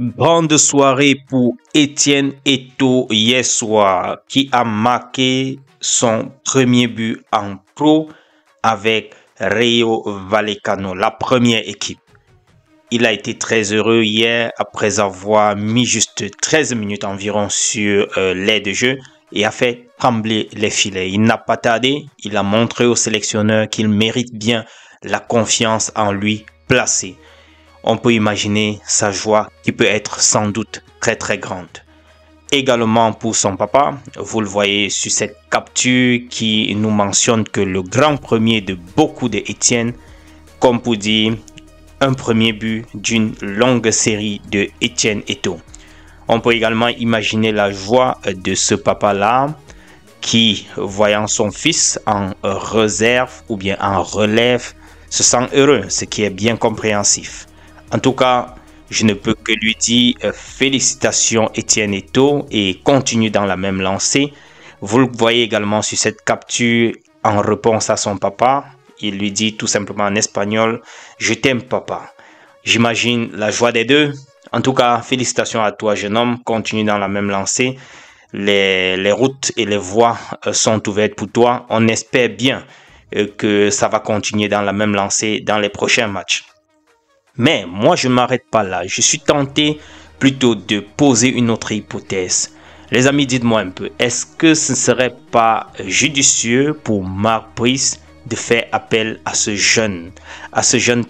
Grande soirée pour Etienne Eto'o hier soir qui a marqué son premier but en pro avec Rayo Vallecano, la première équipe. Il a été très heureux hier après avoir mis juste 13 minutes environ sur l'aire de jeu et a fait trembler les filets. Il n'a pas tardé, il a montré au sélectionneur qu'il mérite bien la confiance en lui placée. On peut imaginer sa joie qui peut être sans doute très grande. Également pour son papa, vous le voyez sur cette capture qui nous mentionne que le grand premier de beaucoup d'Etienne, comme pour dire un premier but d'une longue série de Etienne Eto'o. On peut également imaginer la joie de ce papa-là qui, voyant son fils en réserve ou bien en relève, se sent heureux, ce qui est bien compréhensif. En tout cas, je ne peux que lui dire félicitations Etienne Eto'o et continue dans la même lancée. Vous le voyez également sur cette capture en réponse à son papa. Il lui dit tout simplement en espagnol « Je t'aime papa ». J'imagine la joie des deux. En tout cas, félicitations à toi jeune homme, continue dans la même lancée. Les routes et les voies sont ouvertes pour toi. On espère bien que ça va continuer dans la même lancée dans les prochains matchs. Mais moi, je ne m'arrête pas là. Je suis tenté plutôt de poser une autre hypothèse. Les amis, dites-moi un peu, est-ce que ce ne serait pas judicieux pour Marc Brice de faire appel à ce jeune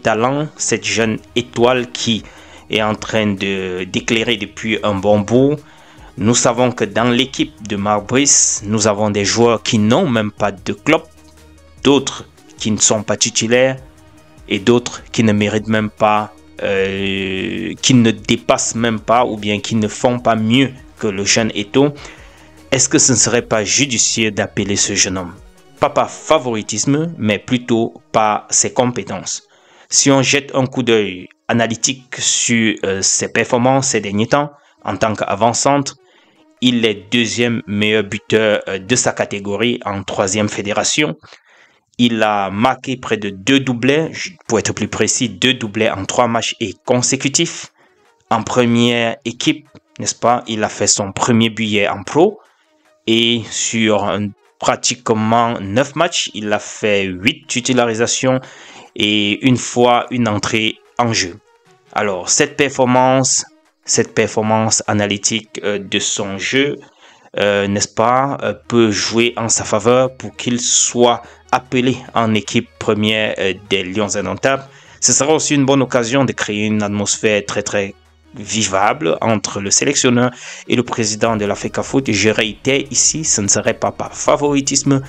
talent, cette jeune étoile qui est en train d'éclairer depuis un bon bout? Nous savons que dans l'équipe de Marc Brice, nous avons des joueurs qui n'ont même pas de club, d'autres qui ne sont pas titulaires, et d'autres qui ne méritent même pas, qui ne dépassent même pas ou bien qui ne font pas mieux que le jeune Eto'o. Est-ce que ce ne serait pas judicieux d'appeler ce jeune homme? Pas par favoritisme, mais plutôt par ses compétences. Si on jette un coup d'œil analytique sur ses performances ces derniers temps, en tant qu'avant-centre, il est deuxième meilleur buteur de sa catégorie en 3e fédération. Il a marqué près de 2 doublés, pour être plus précis, 2 doublés en 3 matchs et consécutifs. En première équipe, n'est-ce pas, il a fait son premier but hier en pro. Et sur pratiquement 9 matchs, il a fait 8 titularisations et une fois une entrée en jeu. Alors, cette performance analytique de son jeu, n'est-ce pas, peut jouer en sa faveur pour qu'il soit appelé en équipe première des Lions indomptables. Ce sera aussi une bonne occasion de créer une atmosphère très vivable entre le sélectionneur et le président de la FECAFOOT. Je réitère ici, ce ne serait pas par favoritisme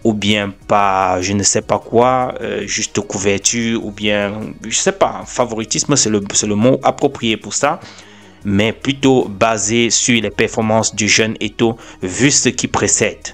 ou bien par je ne sais pas quoi, juste couverture ou bien, je sais pas, favoritisme c'est le mot approprié pour ça, mais plutôt basé sur les performances du jeune Eto'o vu ce qui précède.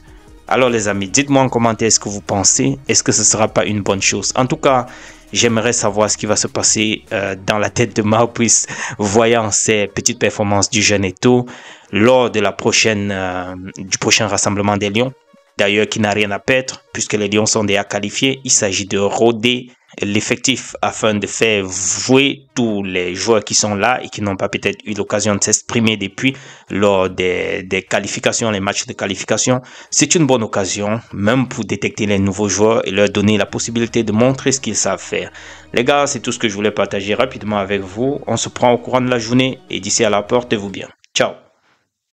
Alors les amis, dites-moi en commentaire ce que vous pensez. Est-ce que ce ne sera pas une bonne chose? En tout cas, j'aimerais savoir ce qui va se passer dans la tête de Marc Brice voyant ces petites performances du jeune Eto'o lors de du prochain rassemblement des Lions. D'ailleurs, qui n'a rien à perdre puisque les Lions sont déjà qualifiés. Il s'agit de rôder l'effectif afin de faire jouer tous les joueurs qui sont là et qui n'ont pas peut-être eu l'occasion de s'exprimer depuis lors des qualifications, les matchs de qualification. C'est une bonne occasion même pour détecter les nouveaux joueurs et leur donner la possibilité de montrer ce qu'ils savent faire. Les gars, c'est tout ce que je voulais partager rapidement avec vous. On se prend au courant de la journée et d'ici à là, portez-vous bien. Ciao.